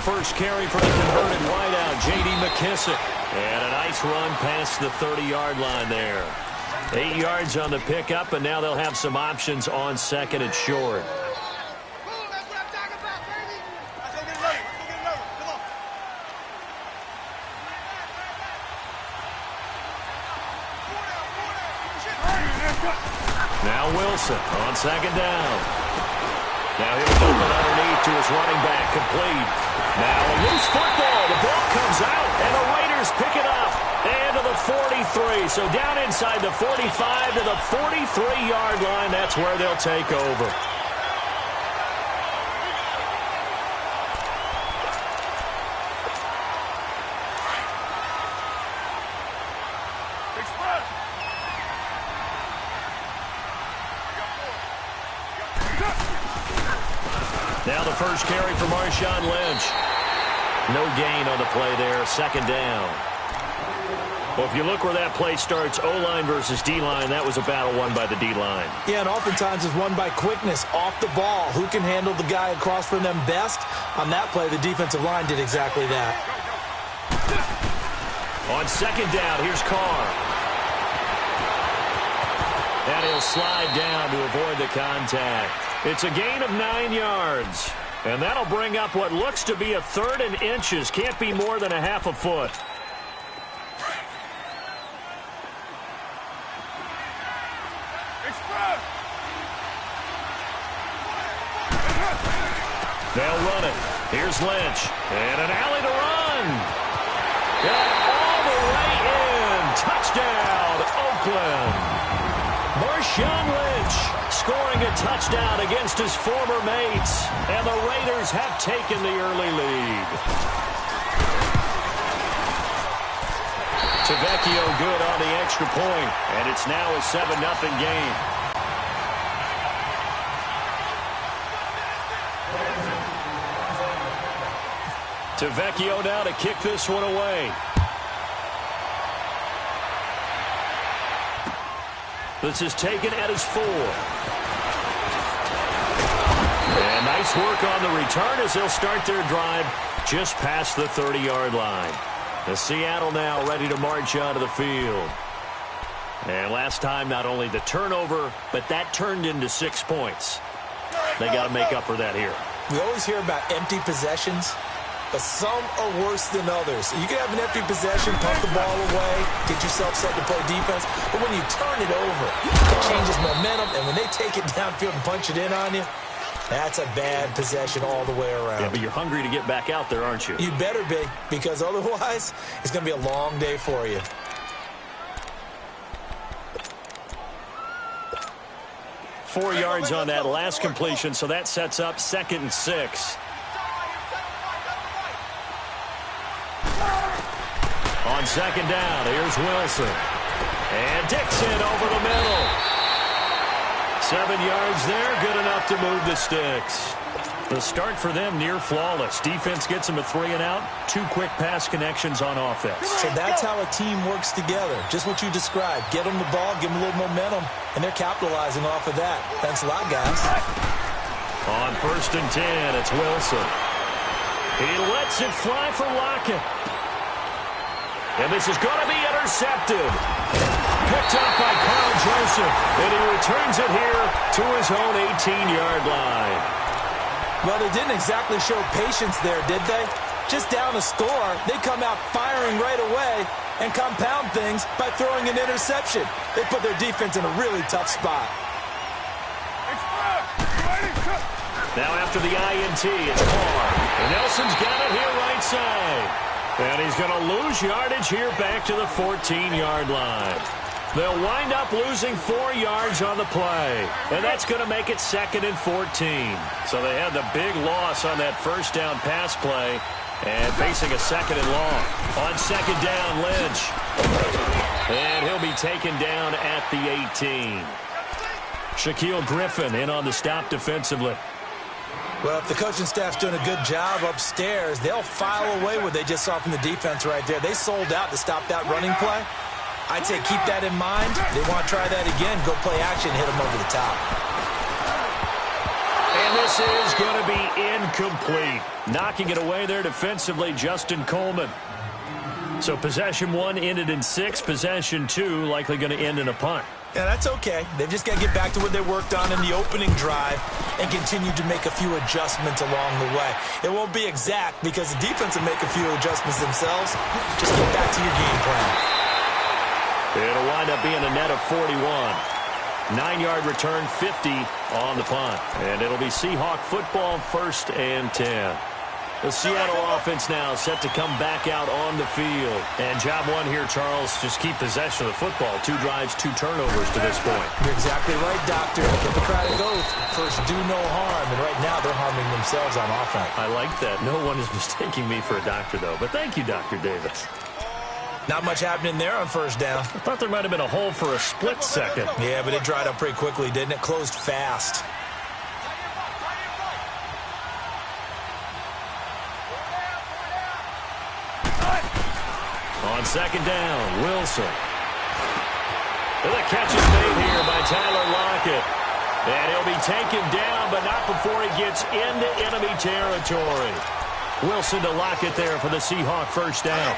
first carry for the converted wideout, J.D. McKissick. And a nice run past the 30-yard line there. 8 yards on the pickup, and now they'll have some options on second and short. Now Wilson on second down. Now he'll open underneath to his running back, complete. Now a loose football. The ball comes out, and the Raiders pick it up. And to the 43. So down inside the 45 to the 43-yard line. That's where they'll take over. Now the first carry for Marshawn Lynch. No gain on the play there, second down. Well, if you look where that play starts, O-line versus D-line, that was a battle won by the D-line. Yeah, and oftentimes it's won by quickness off the ball. Who can handle the guy across from them best? On that play, the defensive line did exactly that. On second down, here's Carr. And he'll slide down to avoid the contact. It's a gain of 9 yards. And that'll bring up what looks to be a third and inches. Can't be more than a half a foot. They'll run it. Here's Lynch. And an alley to run. Got all the way in. Touchdown, Oakland. Marshawn Lynch scoring a touchdown against his former mates. And the Raiders have taken the early lead. Tavecchio good on the extra point. And it's now a 7-0 game. Tavecchio now to kick this one away. This is taken at his 4. And nice work on the return as they'll start their drive just past the 30-yard line. The Seattle now ready to march onto the field. And last time, not only the turnover, but that turned into 6 points. They got to make up for that here. We always hear about empty possessions, but some are worse than others. You can have an empty possession, pump the ball away, get yourself set to play defense, but when you turn it over, it changes momentum, and when they take it downfield and punch it in on you, that's a bad possession all the way around. Yeah, but you're hungry to get back out there, aren't you? You better be, because otherwise, it's going to be a long day for you. Four yards on that last completion, so that sets up 2nd and 6. On second down, here's Wilson. And Dixon over the middle. 7 yards there, good enough to move the sticks. The start for them near flawless. Defense gets them a 3 and out. 2 quick pass connections on offense. So that's how a team works together. Just what you described. Get them the ball, give them a little momentum, and they're capitalizing off of that. Thanks a lot, guys. On 1st and 10, it's Wilson. He lets it fly for Lockett. And this is going to be intercepted. Picked up by Carl Joseph. And he returns it here to his own 18-yard line. Well, they didn't exactly show patience there, did they? Just down a score, they come out firing right away and compound things by throwing an interception. They put their defense in a really tough spot. Now after the INT, it's Carr. And Nelson's got it here right side. And he's going to lose yardage here back to the 14-yard line. They'll wind up losing 4 yards on the play. And that's going to make it 2nd and 14. So they had the big loss on that first down pass play. And facing a 2nd and long. On second down, Lynch. And he'll be taken down at the 18. Shaquille Griffin in on the stop defensively. Well, if the coaching staff's doing a good job upstairs, they'll file away what they just saw from the defense right there. They sold out to stop that running play. I'd say keep that in mind. They want to try that again. Go play action, hit them over the top. And And this is going to be incomplete. Knocking it away there defensively, Justin Coleman. So possession 1 ended in 6. Possession 2 likely going to end in a punt. Yeah, that's okay. They've just got to get back to what they worked on in the opening drive and continue to make a few adjustments along the way. It won't be exact because the defense will make a few adjustments themselves. Just get back to your game plan. It'll wind up being a net of 41. 9-yard return, 50 on the punt. And it'll be Seahawk football, 1st and 10. The Seattle offense now set to come back out on the field. And job 1 here, Charles, just keep possession of the football. 2 drives, 2 turnovers to this point. You're exactly right, Doctor. Hippocratic oath. First, do no harm. And right now, they're harming themselves on offense. I like that. No one is mistaking me for a doctor, though. But thank you, Dr. Davis. Not much happening there on 1st down. I thought there might have been a hole for a split second. Yeah, but it dried up pretty quickly, didn't it? Closed fast. On 2nd down, Wilson. The catch is made here by Tyler Lockett. And he'll be taken down, but not before he gets into enemy territory. Wilson to Lockett there for the Seahawk 1st down.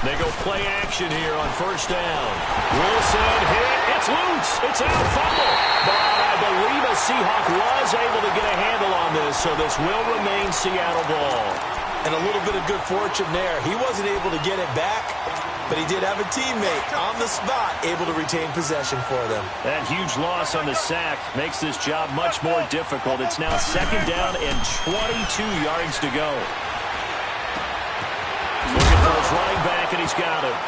They go play action here on 1st down. Wilson hit. It's loose. It's out. Fumble. But I believe a Seahawk was able to get a handle on this, so this will remain Seattle ball. And a little bit of good fortune there. He wasn't able to get it back, but he did have a teammate on the spot able to retain possession for them. That huge loss on the sack makes this job much more difficult. It's now 2nd down and 22 yards to go. Looking for his running back, and he's got it.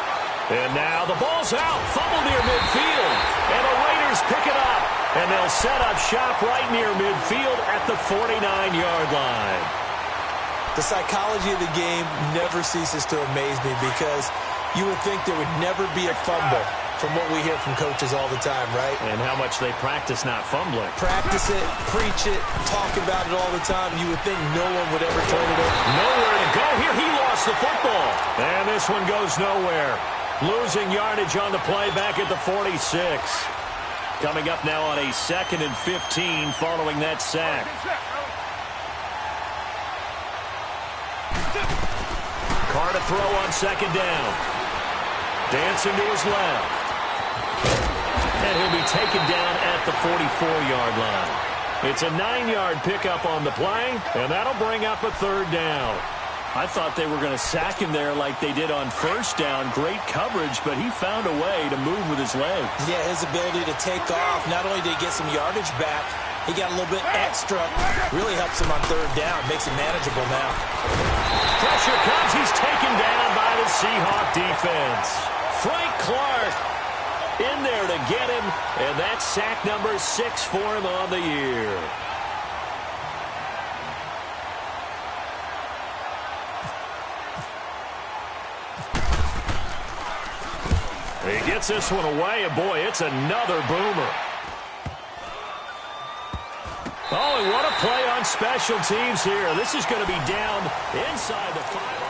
And now the ball's out. Fumble near midfield. And the Raiders pick it up. And they'll set up shop right near midfield at the 49-yard line. The psychology of the game never ceases to amaze me because you would think there would never be a fumble from what we hear from coaches all the time, right? And how much they practice not fumbling. Practice it, preach it, talk about it all the time. You would think no one would ever turn it over. Nowhere to go here. He lost the football. And this one goes nowhere. Losing yardage on the play back at the 46. Coming up now on a 2nd and 15 following that sack. Carr to throw on 2nd down. Dancing to his left. And he'll be taken down at the 44-yard line. It's a 9-yard pickup on the play, and that'll bring up a 3rd down. I thought they were going to sack him there like they did on 1st down. Great coverage, but he found a way to move with his legs. Yeah, his ability to take off. Not only did he get some yardage back, he got a little bit extra. Really helps him on 3rd down. Makes it manageable now. Pressure comes. He's taken down by the Seahawk defense. Frank Clark in there to get him, and that's sack number 6 for him on the year. He gets this one away, and boy, it's another boomer. Oh, and what a play on special teams here. This is going to be down inside the 5.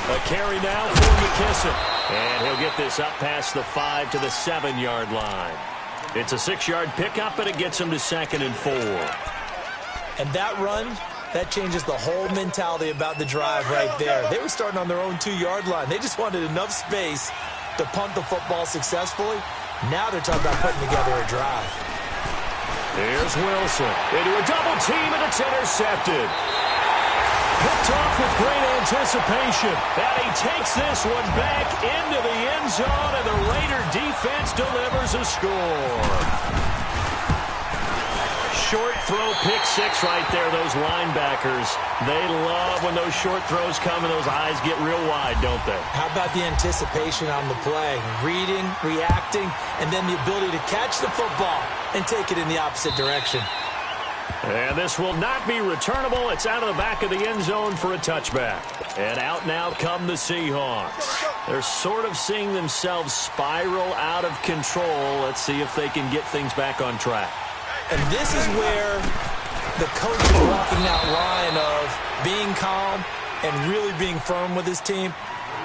A carry now for McKissick. And he'll get this up past the 5 to the 7-yard line. It's a 6-yard pickup, and it gets him to 2nd and 4. And that run, that changes the whole mentality about the drive right there. They were starting on their own 2-yard line. They just wanted enough space to punt the football successfully. Now they're talking about putting together a drive. Here's Wilson into a double team, and it's intercepted. Picked off with great anticipation. And he takes this one back into the end zone, and the Raider defense delivers a score. Short throw, pick 6 right there. Those linebackers, they love when those short throws come and those eyes get real wide, don't they? How about the anticipation on the play? Reading, reacting, and then the ability to catch the football and take it in the opposite direction. And this will not be returnable. It's out of the back of the end zone for a touchback. And out now come the Seahawks. They're sort of seeing themselves spiral out of control. Let's see if they can get things back on track. And this is where the coach is walking that line of being calm and really being firm with his team.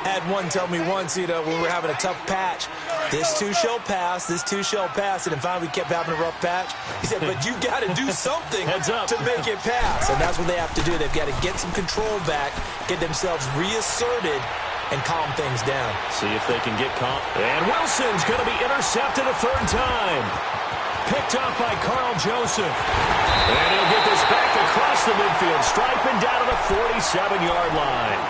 Had one tell me once, when we're having a tough patch, this too shall pass, this too shall pass. And finally we kept having a rough patch. He said, but you got to do something to make it pass. And that's what they have to do. They've got to get some control back, get themselves reasserted, and calm things down. See if they can get calm. And Wilson's going to be intercepted a third time. Picked up by Carl Joseph. And he'll get this back across the midfield, striping down to the 47-yard line.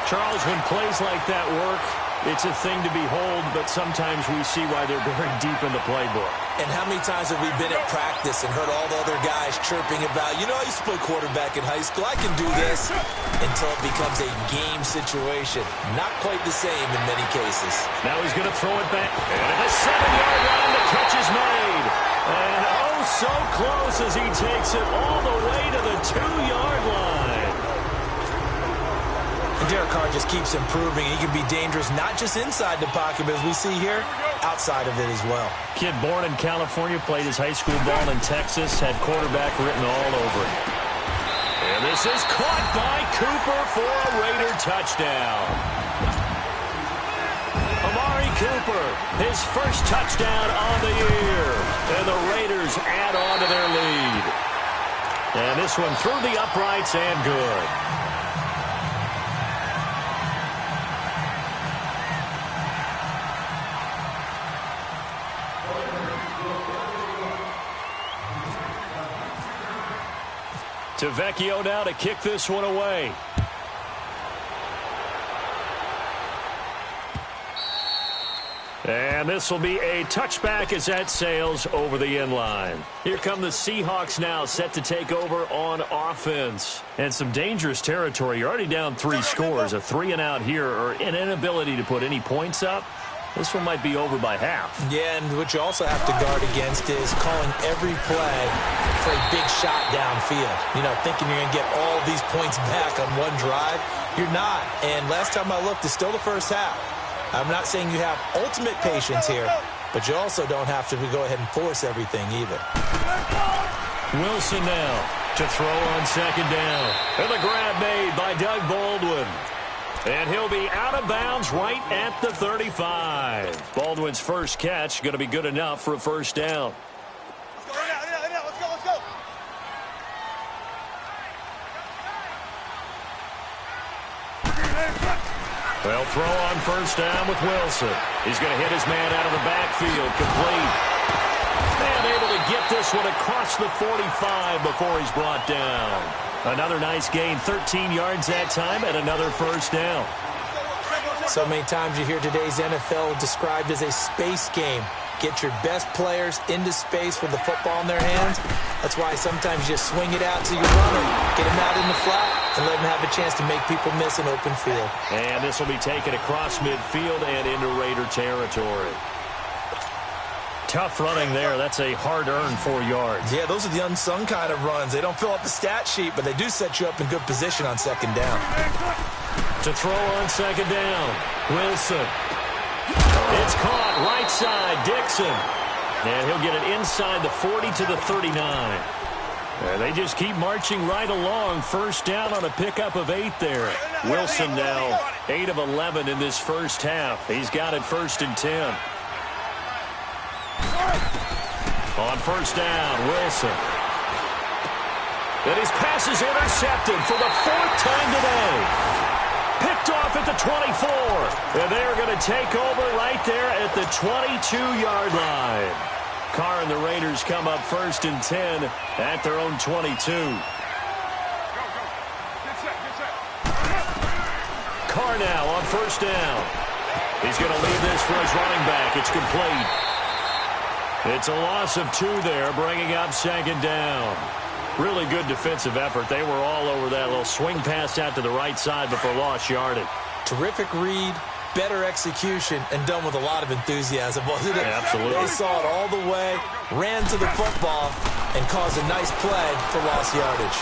Charles, when plays like that work, it's a thing to behold, but sometimes we see why they're very deep in the playbook. And how many times have we been at practice and heard all the other guys chirping about, I used to play quarterback in high school, I can do this, until it becomes a game situation. Not quite the same in many cases. Now he's going to throw it back. And at the 7-yard line, the catch is made. And oh, so close as he takes it all the way to the 2-yard line. Derek Carr just keeps improving. He can be dangerous not just inside the pocket, but as we see here, outside of it as well. Kid born in California, played his high school ball in Texas, had quarterback written all over it. And this is caught by Cooper for a Raider touchdown. Amari Cooper, his first touchdown on the year. And the Raiders add on to their lead. And this one through the uprights and good. To Vecchio now to kick this one away. And this will be a touchback as that sails over the end line. Here come the Seahawks now, set to take over on offense. And some dangerous territory. You're already down 3 scores. A 3-and-out here, or an inability to put any points up. This one might be over by half. Yeah, and what you also have to guard against is calling every play for a big shot downfield. Thinking you're going to get all these points back on one drive. You're not. And last time I looked, it's still the first half. I'm not saying you have ultimate patience here, but you also don't have to go ahead and force everything either. Wilson now to throw on second down. And the grab made by Doug Baldwin. And he'll be out of bounds right at the 35. Baldwin's first catch going to be good enough for a first down. Let's go. Well, throw on first down with Wilson. He's going to hit his man out of the backfield, complete. And able to get this one across the 45 before he's brought down. Another nice gain, 13 yards that time, and another first down. So many times you hear today's NFL described as a space game. Get your best players into space with the football in their hands. That's why sometimes you just swing it out to your runner, get him out in the flat, and let him have a chance to make people miss an open field. And this will be taken across midfield and into Raider territory. Tough running there. That's a hard-earned 4 yards. Yeah, those are the unsung kind of runs. They don't fill up the stat sheet, but they do set you up in good position on second down. To throw on second down, Wilson. It's caught right side, Dixon. And he'll get it inside the 40 to the 39. And they just keep marching right along. First down on a pickup of 8 there. Wilson now 8 of 11 in this first half. He's got it 1st and 10. On first down, Wilson. And his pass is intercepted for the 4th time today. Picked off at the 24. And they're going to take over right there at the 22-yard line. Carr and the Raiders come up 1st and 10 at their own 22. Carr now on first down. He's going to leave this for his running back. It's complete. It's a loss of 2 there, bringing up second down. Really good defensive effort. They were all over that little swing pass out to the right side before lost yardage. Terrific read, better execution, and done with a lot of enthusiasm, wasn't it? Yeah, absolutely. They saw it all the way, ran to the football, and caused a nice play for lost yardage.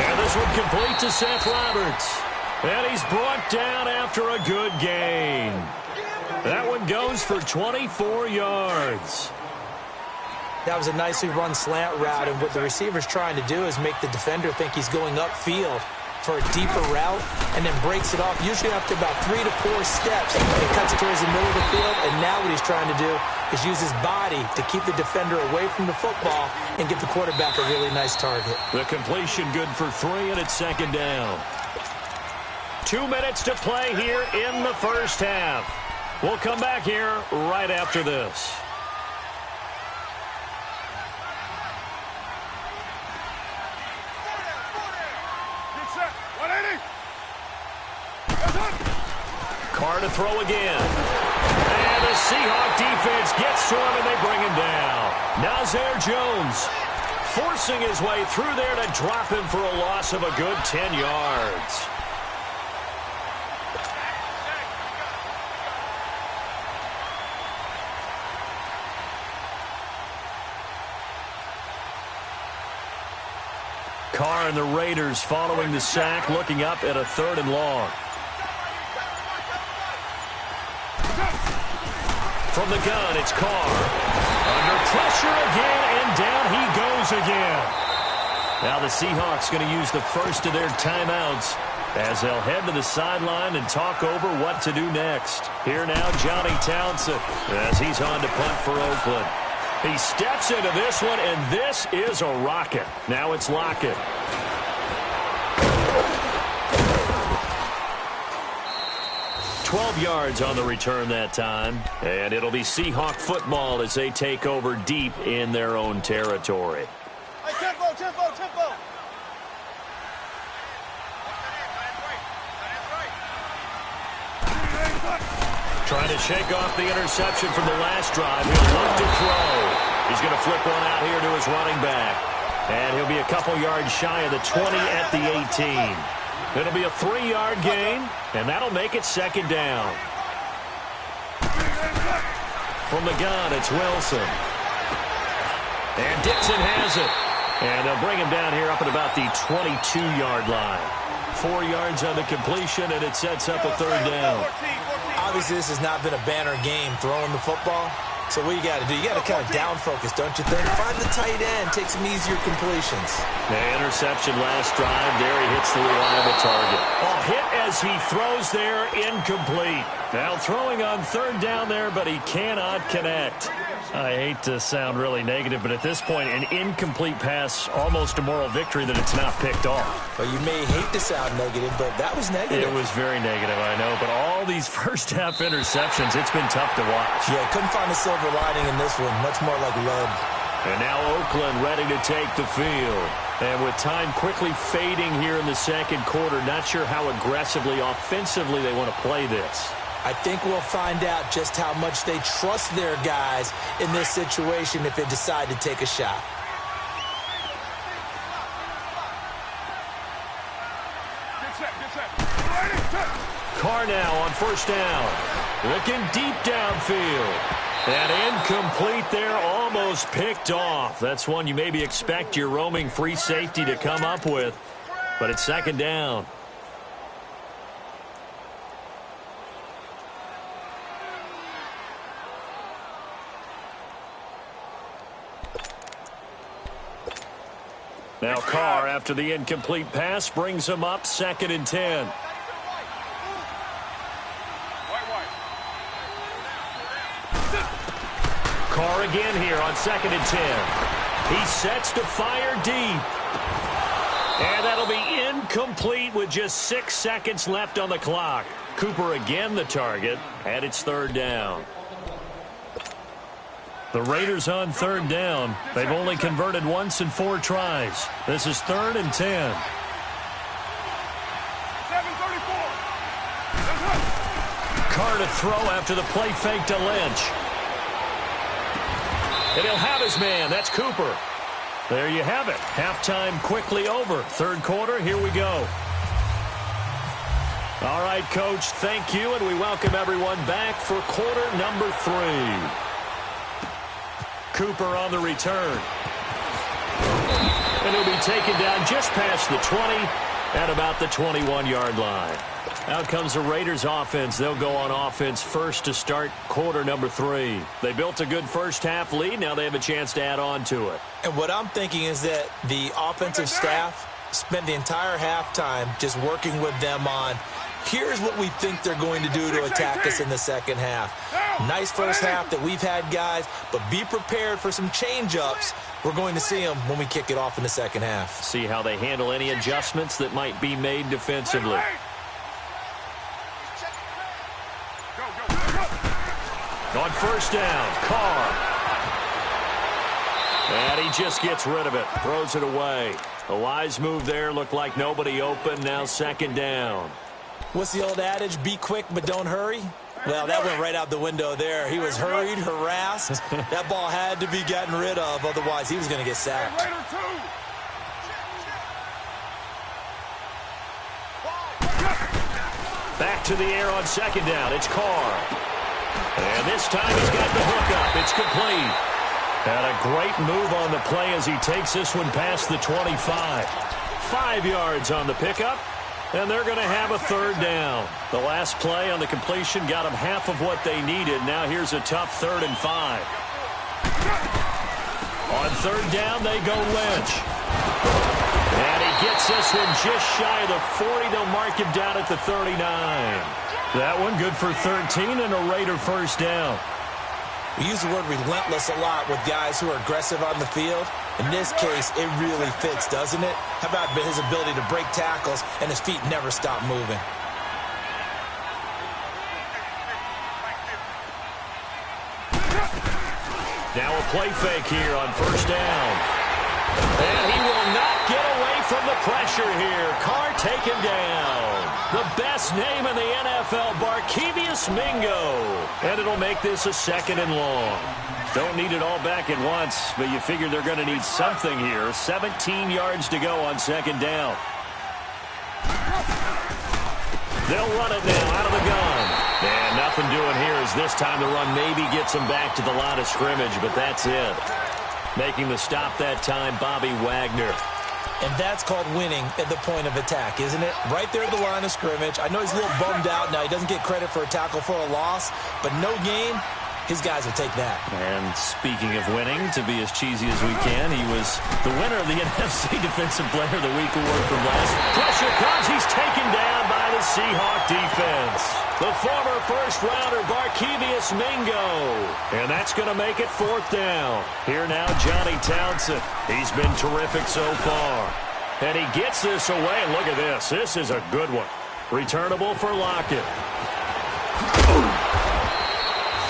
And this one complete to Seth Roberts. And he's brought down after a good gain. That one goes for 24 yards. That was a nicely run slant route, and what the receiver's trying to do is make the defender think he's going upfield for a deeper route, and then breaks it off, usually after about 3 to 4 steps, and cuts it towards the middle of the field. And now what he's trying to do is use his body to keep the defender away from the football and give the quarterback a really nice target. The completion good for 3, and it's second down. 2 minutes to play here in the first half. We'll come back here right after this. Carr to throw again. And the Seahawk defense gets to him, and they bring him down. Nazir Jones forcing his way through there to drop him for a loss of a good 10 yards. Carr and the Raiders following the sack, looking up at a 3rd and long. From the gun, it's Carr. Under pressure again, and down he goes again. Now the Seahawks going to use the first of their timeouts as they'll head to the sideline and talk over what to do next. Here now, Johnny Townsend as he's on to punt for Oakland. He steps into this one, and this is a rocket. Now it's Lockett. $12 yards on the return that time, and it'll be Seahawk football as they take over deep in their own territory. Hey, tempo. Trying to shake off the interception from the last drive. He'll look to throw. He's going to flip one out here to his running back. And he'll be a couple yards shy of the 20 at the 18. It'll be a 3-yard gain, and that'll make it second down. From the gun, it's Wilson. And Dixon has it. And they'll bring him down here up at about the 22-yard line. 4 yards on the completion, and it sets up a 3rd down. Obviously, this has not been a banner game throwing the football. So what you got to do, you got to kind of down focus, don't you think? Find the tight end, take some easier completions. The interception last drive, there he hits the reliable target. Well, hit as he throws there, incomplete. Now throwing on 3rd down there, but he cannot connect. I hate to sound really negative, but at this point, an incomplete pass, almost a moral victory that it's not picked off. Well, you may hate to sound negative, but that was negative. It was very negative, I know, but all these first-half interceptions, it's been tough to watch. Yeah, couldn't find a silver lining in this one, much more like lead. And now Oakland ready to take the field. And with time quickly fading here in the second quarter, not sure how aggressively, offensively they want to play this. I think we'll find out just how much they trust their guys in this situation if they decide to take a shot. Carr now on 1st down. Looking deep downfield. And incomplete there, almost picked off. That's one you maybe expect your roaming free safety to come up with. But it's 2nd down. Now Carr, after the incomplete pass, brings him up 2nd and 10. Carr again here on 2nd and 10. He sets to fire deep. And that'll be incomplete with just 6 seconds left on the clock. Cooper again the target, and it's 3rd down. The Raiders on 3rd down. They've only converted once in 4 tries. This is 3rd and 10. Carr to throw after the play fake to Lynch. And he'll have his man. That's Cooper. There you have it. Halftime quickly over. 3rd quarter, here we go. All right, Coach, thank you, and we welcome everyone back for quarter number 3. Cooper on the return. And he'll be taken down just past the 20. at about the 21-yard line. Out comes the Raiders offense. They'll go on offense first to start quarter number 3. They built a good first-half lead. Now they have a chance to add on to it. And what I'm thinking is that the offensive staff spent the entire halftime just working with them on, here's what we think they're going to do to attack us in the second half. Nice first half that we've had, guys, but be prepared for some change-ups. We're going to see them when we kick it off in the second half. See how they handle any adjustments that might be made defensively. On first down, Carr. And he just gets rid of it, throws it away. A wise move there, looked like nobody open, now second down. What's the old adage, be quick but don't hurry? Well, that went right out the window there. He was hurried, harassed. That ball had to be gotten rid of, otherwise he was going to get sacked. Back to the air on second down, it's Carr. And this time he's got the hook up. It's complete. And a great move on the play as he takes this one past the 25. 5 yards on the pickup, and they're going to have a third down. The last play on the completion got them half of what they needed. Now here's a tough 3rd and 5. On third down, they go Lynch. And he gets this one just shy of the 40. They'll mark him down at the 39. That one good for 13 and a Raider first down. We use the word relentless a lot with guys who are aggressive on the field. In this case, it really fits, doesn't it? How about his ability to break tackles and his feet never stop moving? Now a play fake here on first down. And he will not get away from the pressure here. Carr taken down. The best name in the NFL, Barkevious Mingo. And it'll make this a 2nd and long. Don't need it all back at once, but you figure they're going to need something here. 17 yards to go on second down. They'll run it now out of the gun. And nothing doing here as this time the run maybe gets them back to the line of scrimmage, but that's it. Making the stop that time, Bobby Wagner. And that's called winning at the point of attack, isn't it? Right there at the line of scrimmage. I know he's a little bummed out now. He doesn't get credit for a tackle for a loss, but no gain, his guys will take that. And speaking of winning, to be as cheesy as we can, he was the winner of the NFC Defensive Player of the Week award from last. Pressure comes. He's taken down by the Seahawk defense. The former first-rounder, Barkevious Mingo. And that's going to make it 4th down. Here now, Johnny Townsend. He's been terrific so far. And he gets this away. And look at this. This is a good one. Returnable for Lockett.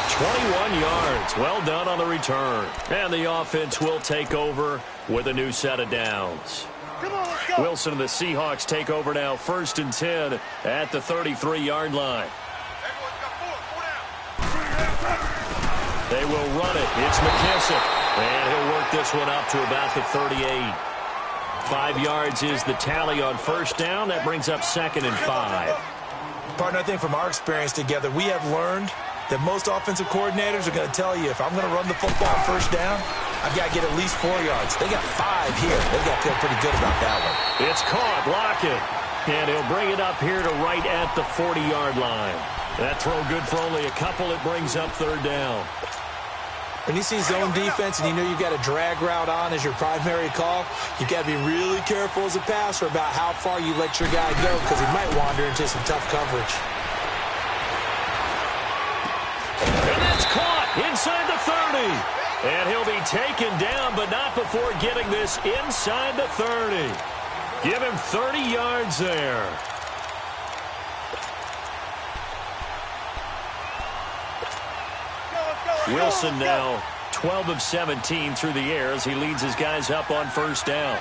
21 yards. Well done on the return. And the offense will take over with a new set of downs. Come on, let's go. Wilson and the Seahawks take over now, 1st and 10 at the 33-yard line. They will run it. It's McKissick. And he'll work this one up to about the 38. 5 yards is the tally on first down. That brings up 2nd and 5. Partner, I think from our experience together, we have learned that most offensive coordinators are going to tell you, if I'm going to run the football first down, I've got to get at least 4 yards. They got 5 here. They've got to feel pretty good about that one. It's caught. Lockett. And he'll bring it up here to right at the 40-yard line. That throw good for only a couple. It brings up 3rd down. When you see zone defense and you know you've got a drag route on as your primary call, you've got to be really careful as a passer about how far you let your guy go because he might wander into some tough coverage. And that's caught inside the 30. And he'll be taken down, but not before getting this inside the 30. Give him 30 yards there. Wilson now 12 of 17 through the air as he leads his guys up on first down.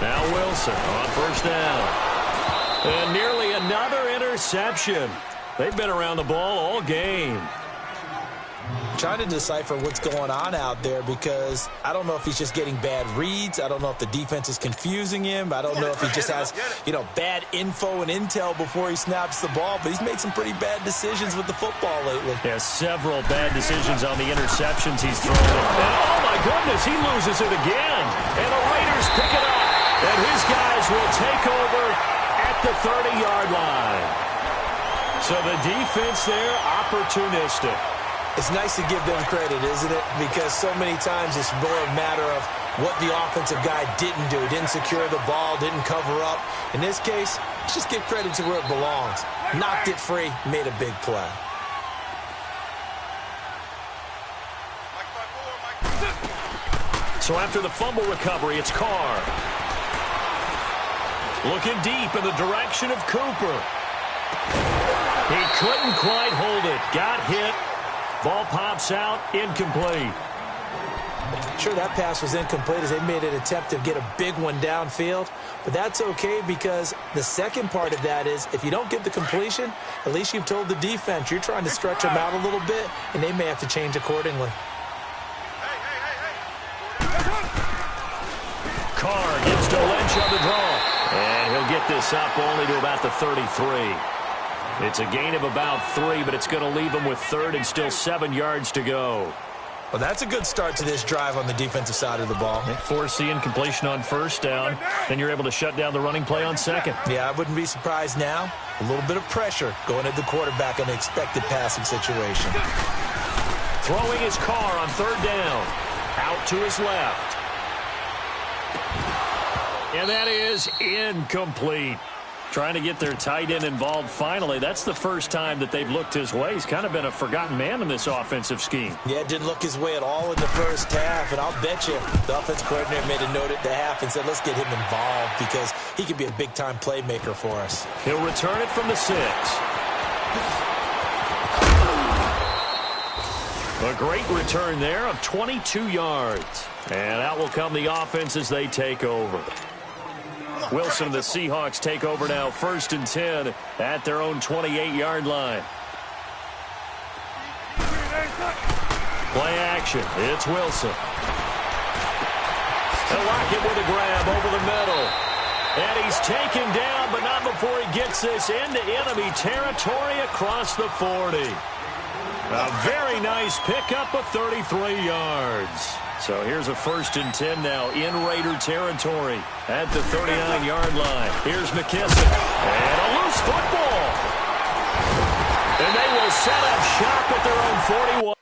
Now Wilson on first down. And nearly another interception. They've been around the ball all game. Trying to decipher what's going on out there because I don't know if he's just getting bad reads. I don't know if the defense is confusing him. I don't know if he just has, bad info and intel before he snaps the ball. But he's made some pretty bad decisions with the football lately. Yeah, several bad decisions on the interceptions he's thrown. And oh, my goodness, he loses it again. And the Raiders pick it up. these guys will take over at the 30-yard line. So the defense there, opportunistic. It's nice to give them credit, isn't it? Because so many times it's more a matter of what the offensive guy didn't do. He didn't secure the ball, didn't cover up. In this case, just give credit to where it belongs. Knocked it free, made a big play. So after the fumble recovery, it's Carr. Looking deep in the direction of Cooper. He couldn't quite hold it. Got hit. Ball pops out. Incomplete. Sure, that pass was incomplete as they made an attempt to get a big one downfield. But that's okay because the second part of that is if you don't get the completion, at least you've told the defense you're trying to stretch them out a little bit, and they may have to change accordingly. Carr gets to Lynch on the draw. And he'll get this up only to about the 33. It's a gain of about 3, but it's going to leave him with third and still 7 yards to go. Well, that's a good start to this drive on the defensive side of the ball. Force the incompletion on first down. Then you're able to shut down the running play on second. Yeah, I wouldn't be surprised now. A little bit of pressure going at the quarterback in the expected passing situation. Throwing his Carr on third down. Out to his left. And that is incomplete. Trying to get their tight end involved finally. That's the first time that they've looked his way. He's kind of been a forgotten man in this offensive scheme. Yeah, it didn't look his way at all in the first half. And I'll bet you the offensive coordinator made a note at the half and said, let's get him involved because he could be a big-time playmaker for us. He'll return it from the 6. A great return there of 22 yards. And out will come the offense as they take over. Wilson and the Seahawks take over now, 1st and 10 at their own 28-yard line. Play action. It's Wilson. And Lockett with a grab over the middle. And he's taken down, but not before he gets this into enemy territory across the 40. A very nice pickup of 33 yards. So here's a 1st and 10 now in Raider territory at the 39-yard line. Here's McKissick. And a loose football. And they will set up shop at their own 41.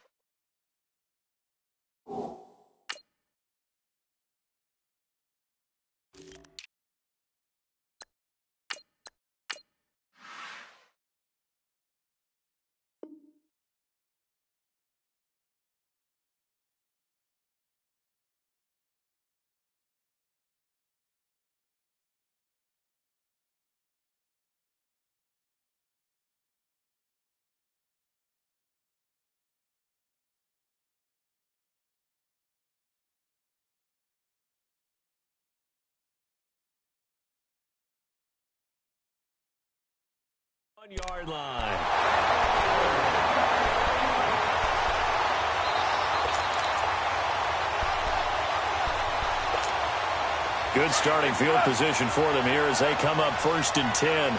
Yard line. Good starting field position for them here as they come up 1st and 10.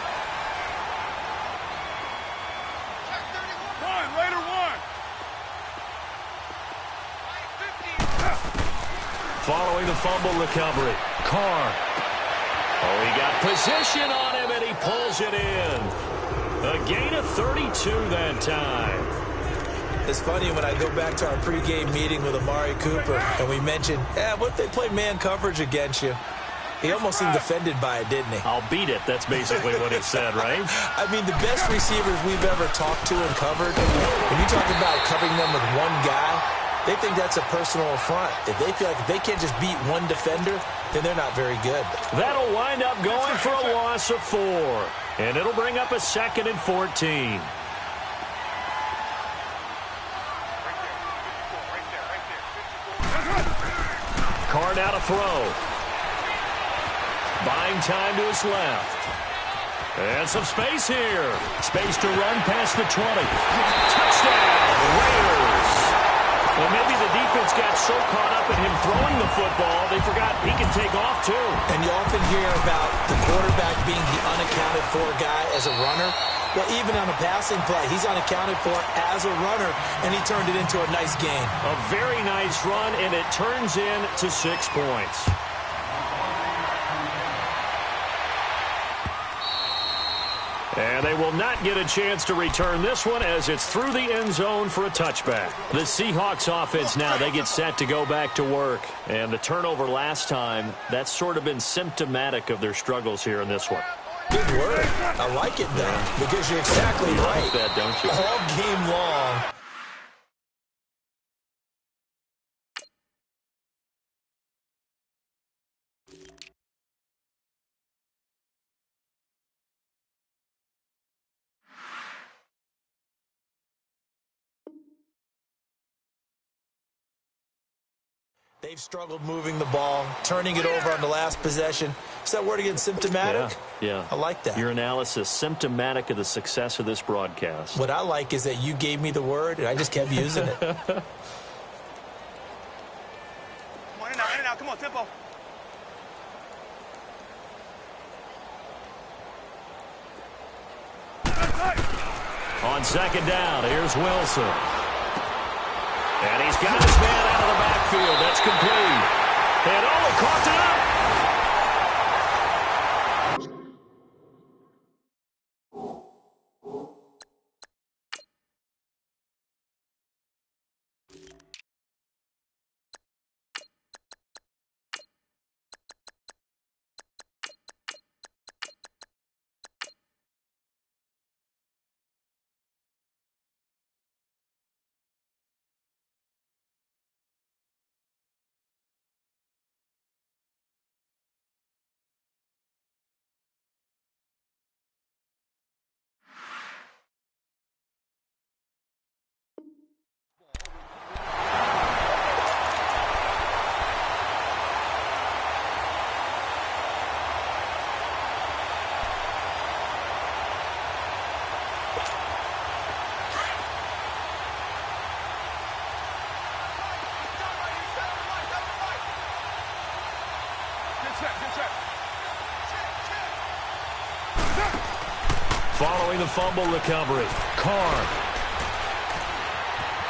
Following the fumble recovery, Carr. Oh, he got position on him and he pulls it in. A gain of 32 that time. It's funny when I go back to our pregame meeting with Amari Cooper and we mentioned, what if they play man coverage against you? He almost seemed offended by it, didn't he? I'll beat it. That's basically what he said, right? I mean, the best receivers we've ever talked to and covered, when you talk about covering them with one guy, they think that's a personal affront. If they feel like if they can't just beat one defender, then they're not very good. That'll wind up going for a loss of 4. And it'll bring up a 2nd and 14. Carr now to throw. Buying time to his left. And some space here. Space to run past the 20. Touchdown, Raiders. Well, maybe the defense got so caught up in him throwing the football, they forgot he can take off, too. And you often hear about the quarterback being the unaccounted-for guy as a runner. Well, even on a passing play, he's unaccounted for as a runner, and he turned it into a nice gain. A very nice run, and it turns into 6 points. And they will not get a chance to return this one as it's through the end zone for a touchback. The Seahawks offense now, they get set to go back to work. And the turnover last time, that's sort of been symptomatic of their struggles here in this one. Good word. I like it, though, because you're exactly right. Like that, don't you? All game long. They've struggled moving the ball, turning it over on the last possession. Is that word again, symptomatic? Yeah. I like that. Your analysis, symptomatic of the success of this broadcast. What I like is that you gave me the word, and I just kept using it. Come on, in and out. Come on, tempo. On second down, here's Wilson. And he's got his man out of the backfield. That's complete. And he caught it up. Following the fumble recovery, Carr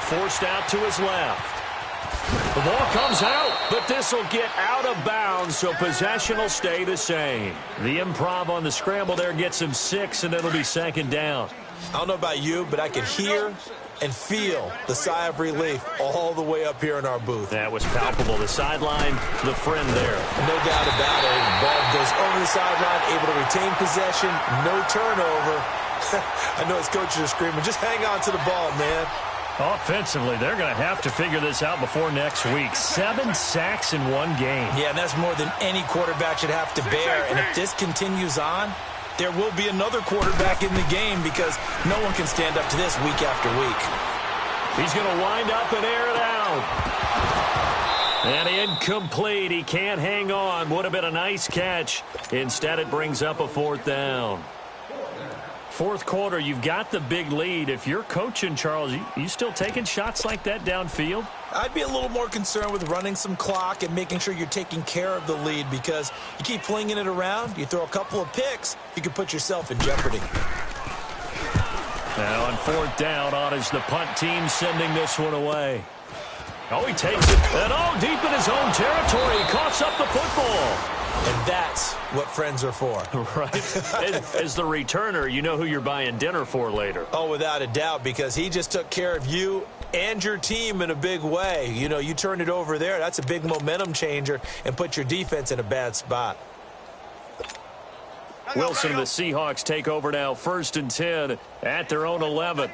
forced out to his left. The ball comes out, but this will get out of bounds, so possession will stay the same. The improv on the scramble there gets him 6, and it'll be second down. I don't know about you, but I could hear and feel the sigh of relief all the way up here in our booth. That was palpable. The sideline, the friend there. No doubt about it. The ball goes over the sideline, able to retain possession, no turnover. I know his coaches are screaming, just hang on to the ball, man. Offensively, they're going to have to figure this out before next week. 7 sacks in one game. Yeah, and that's more than any quarterback should have to bear. And if this continues on, there will be another quarterback in the game because no one can stand up to this week after week. He's going to wind up and air it out. And incomplete. He can't hang on. Would have been a nice catch. Instead, it brings up a 4th down. Fourth quarter, you've got the big lead. If you're coaching, Charles, you still taking shots like that downfield? I'd be a little more concerned with running some clock and making sure you're taking care of the lead because you keep flinging it around, you throw a couple of picks, you can put yourself in jeopardy. Now on 4th down, on is the punt team sending this one away. Oh, he takes it. And deep in his own territory, he coughs up the football. And that's what friends are for. Right. As the returner, you know who you're buying dinner for later. Oh, without a doubt, because he just took care of you and your team in a big way. You know, you turned it over there. That's a big momentum changer and put your defense in a bad spot. Wilson and the Seahawks take over now, 1st and 10 at their own 11.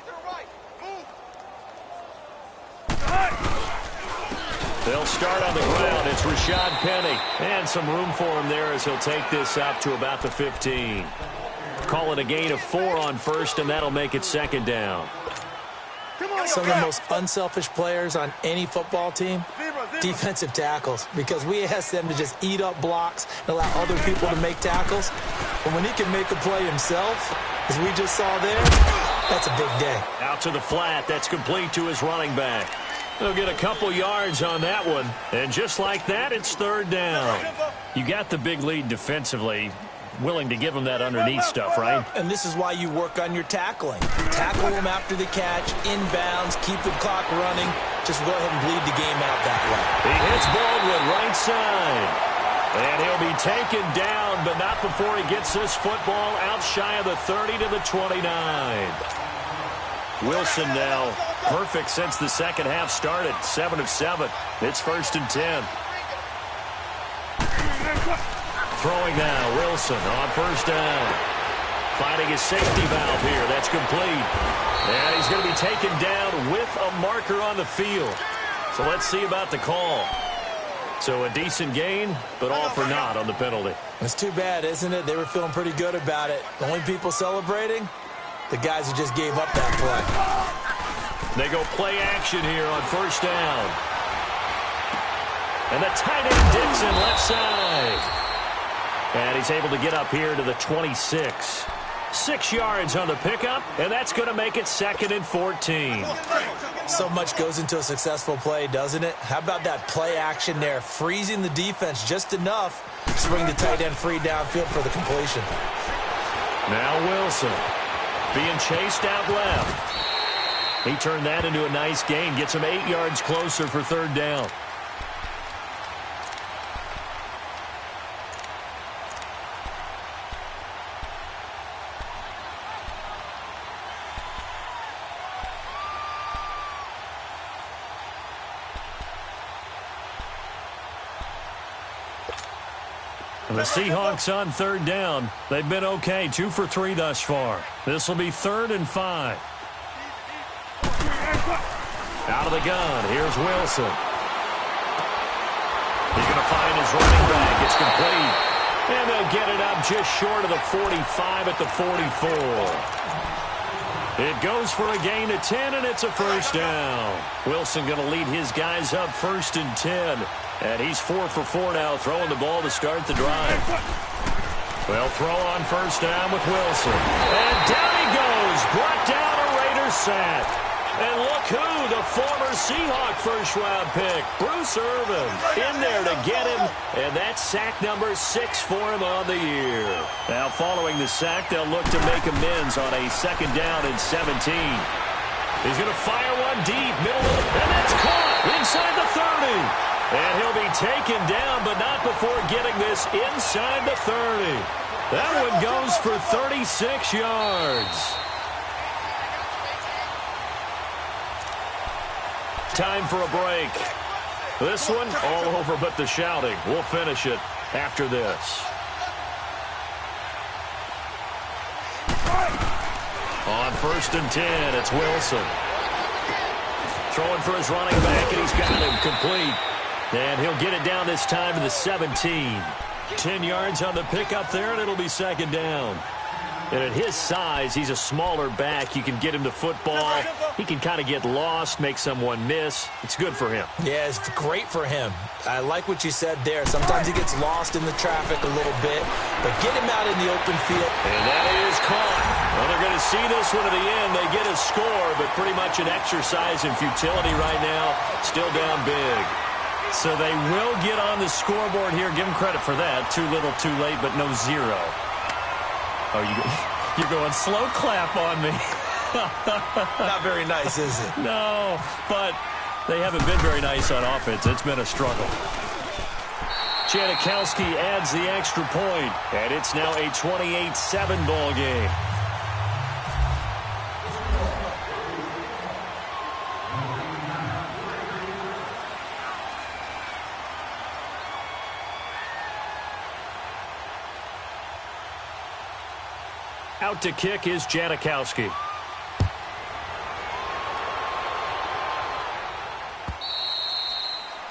They'll start on the ground. It's Rashad Penny. And some room for him there as he'll take this up to about the 15. Call it a gain of 4 on 1st, and that'll make it 2nd down. Some of the most unselfish players on any football team, defensive tackles, because we ask them to just eat up blocks and allow other people to make tackles. But when he can make a play himself, as we just saw there, that's a big day. Out to the flat. That's complete to his running back. They'll get a couple yards on that one. And just like that, it's 3rd down. You got the big lead defensively. Willing to give them that underneath stuff, right? And this is why you work on your tackling. Tackle them after the catch, inbounds, keep the clock running. Just go ahead and bleed the game out that way. He hits Baldwin right side. And he'll be taken down, but not before he gets this football out shy of the 30 to the 29. Wilson now perfect since the second half started, 7 of 7. It's 1st and 10. Throwing now, Wilson on 1st down. Finding his safety valve here. That's complete. And he's going to be taken down with a marker on the field. So let's see about the call. So a decent gain, but all for naught on the penalty. It's too bad, isn't it? They were feeling pretty good about it. The only people celebrating, the guys who just gave up that play. They go play action here on 1st down. And the tight end Dixon left side. And he's able to get up here to the 26. 6 yards on the pickup, and that's going to make it 2nd and 14. So much goes into a successful play, doesn't it? How about that play action there, freezing the defense just enough to bring the tight end free downfield for the completion. Now Wilson being chased out left. He turned that into a nice gain, gets him 8 yards closer for 3rd down. The Seahawks on 3rd down. They've been okay, 2 for 3 thus far. This will be 3rd and 5. Out of the gun, here's Wilson. He's going to find his running back. It's complete. And they'll get it up just short of the 45 at the 44. It goes for a gain of 10, and it's a 1st down. Wilson going to lead his guys up 1st and 10. And he's 4 for 4 now, throwing the ball to start the drive. Well, throw on 1st down with Wilson. And down he goes, brought down a Raiders sack. And look who, the former Seahawk first-round pick, Bruce Irvin, in there to get him. And that's sack number 6 for him on the year. Now, following the sack, they'll look to make amends on a 2nd down and 17. He's going to fire one deep, middle of the, and that's caught inside the 30. And he'll be taken down, but not before getting this inside the 30. That one goes for 36 yards. Time for a break. This one, all over but the shouting. We'll finish it after this. On 1st and 10, it's Wilson. Throwing for his running back, and he's got him complete. And he'll get it down this time to the 17. 10 yards on the pickup there, and it'll be 2nd down. And at his size, he's a smaller back. You can get him to football. He can kind of get lost, make someone miss. It's good for him. Yeah, it's great for him. I like what you said there. Sometimes he gets lost in the traffic a little bit, but get him out in the open field. And that is caught. Well, they're going to see this one to the end. They get a score, but pretty much an exercise in futility right now. Still down big. So they will get on the scoreboard here. Give them credit for that. Too little, too late, but no 0. Oh, you're going slow clap on me. Not very nice, is it? No, but they haven't been very nice on offense. It's been a struggle. Janikowski adds the extra point, and it's now a 28-7 ball game. Out to kick is Janikowski.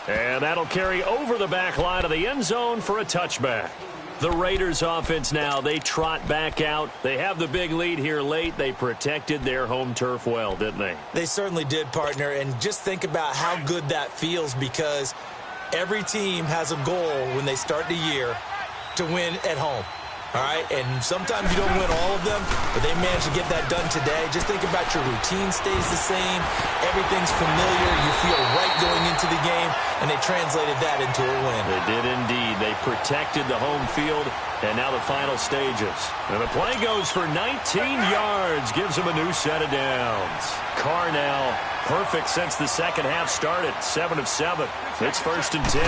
And that'll carry over the back line of the end zone for a touchback. The Raiders offense now, they trot back out. They have the big lead here late. They protected their home turf well, didn't they? They certainly did, partner. And just think about how good that feels, because every team has a goal when they start the year to win at home. All right, and sometimes you don't win all of them, but they managed to get that done today. Just think about your routine stays the same. Everything's familiar. You feel right going into the game, and they translated that into a win. They did indeed. They protected the home field, and now the final stages. And the play goes for 19 yards, gives them a new set of downs. Carr now perfect since the second half started, 7 of 7. It's 1st and 10.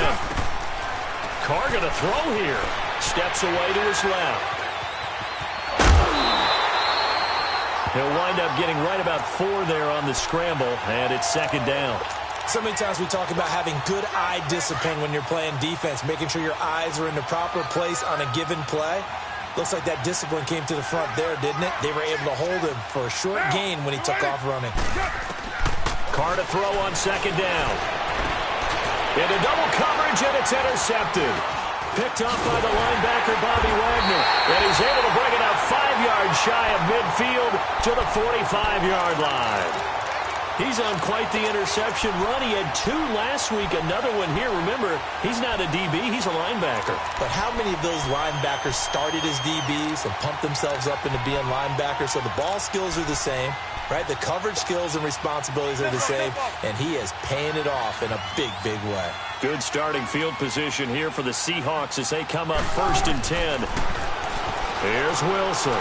Carr going to throw here. Steps away to his left. He'll wind up getting right about 4 there on the scramble, and it's second down. So many times we talk about having good eye discipline when you're playing defense, making sure your eyes are in the proper place on a given play. Looks like that discipline came to the front there, didn't it? They were able to hold him for a short gain when he took off running. Carr to throw on second down. Into double coverage, and it's intercepted. Picked off by the linebacker, Bobby Wagner. And he's able to bring it out 5 yards shy of midfield to the 45-yard line. He's on quite the interception run. He had 2 last week, another one here. Remember, he's not a DB, he's a linebacker. But how many of those linebackers started as DBs and pumped themselves up into being linebackers? So the ball skills are the same, right? The coverage skills and responsibilities are the same, and he is paying it off in a big, big way. Good starting field position here for the Seahawks as they come up 1st and 10. Here's Wilson.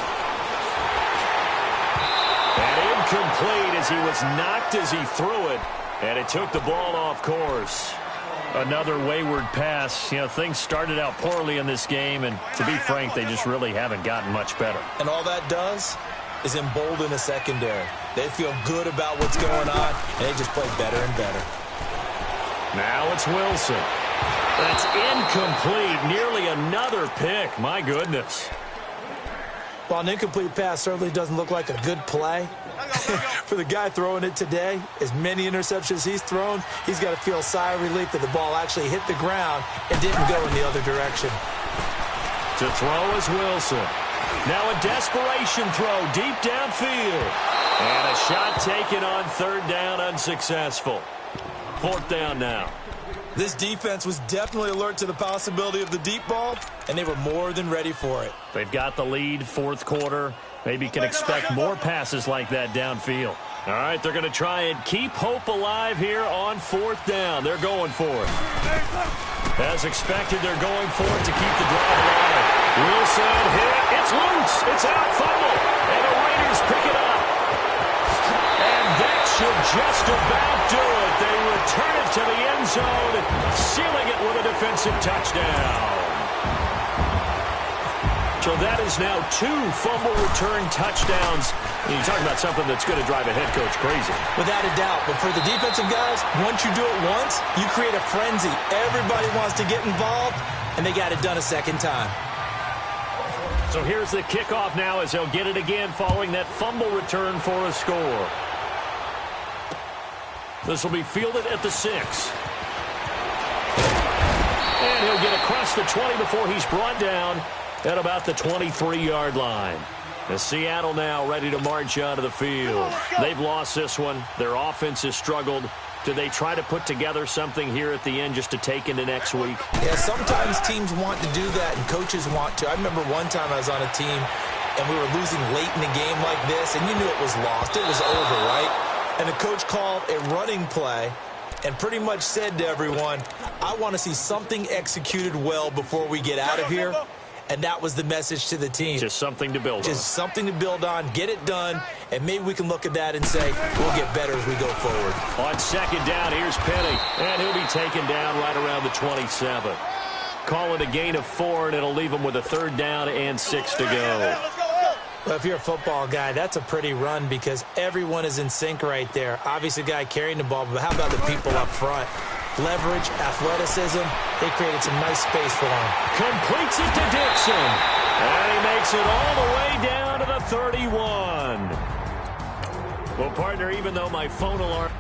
And incomplete as he was knocked as he threw it, and it took the ball off course. Another wayward pass. You know, things started out poorly in this game, and to be frank, they just really haven't gotten much better. And all that does is embolden the secondary. They feel good about what's going on, and they just play better and better. Now it's Wilson. That's incomplete. Nearly another pick. My goodness. Well, an incomplete pass certainly doesn't look like a good play. For the guy throwing it today, as many interceptions he's thrown, he's got to feel a sigh of relief that the ball actually hit the ground and didn't go in the other direction. To throw is Wilson. Now a desperation throw deep downfield. And a shot taken on 3rd down, unsuccessful. 4th down now. This defense was definitely alert to the possibility of the deep ball, and they were more than ready for it. They've got the lead, 4th quarter. Maybe can expect more passes like that downfield. All right, they're going to try and keep hope alive here on 4th down. They're going for it. As expected, they're going for it to keep the drive alive. Wilson hit. It's loose. It's out. Fumble. And the Raiders pick it up. And that should just about do it. They return it to the end zone, sealing it with a defensive touchdown. So that is now 2 fumble return touchdowns. You're talking about something that's going to drive a head coach crazy. Without a doubt. But for the defensive guys, once you do it once, you create a frenzy. Everybody wants to get involved, and they got it done a second time. So here's the kickoff now as they'll get it again following that fumble return for a score. This will be fielded at the 6. And he'll get across the 20 before he's brought down at about the 23-yard line. As Seattle now ready to march out of the field. They've lost this one. Their offense has struggled. Do they try to put together something here at the end just to take into next week? Yeah, sometimes teams want to do that and coaches want to. I remember one time I was on a team and we were losing late in a game like this, and you knew it was lost. It was over, right? And the coach called a running play and pretty much said to everyone, I want to see something executed well before we get out of here. And that was the message to the team. Just something to build on. Just something to build on, get it done, and maybe we can look at that and say, we'll get better as we go forward. On second down, here's Penny. And he'll be taken down right around the 27. Call it a gain of 4, and it'll leave him with a 3rd down and 6 to go. Well, if you're a football guy, that's a pretty run because everyone is in sync right there. Obviously, the guy carrying the ball, but how about the people up front? Leverage, athleticism, they created some nice space for him. Completes it to Dixon. And he makes it all the way down to the 31. Well, partner, even though my phone alarm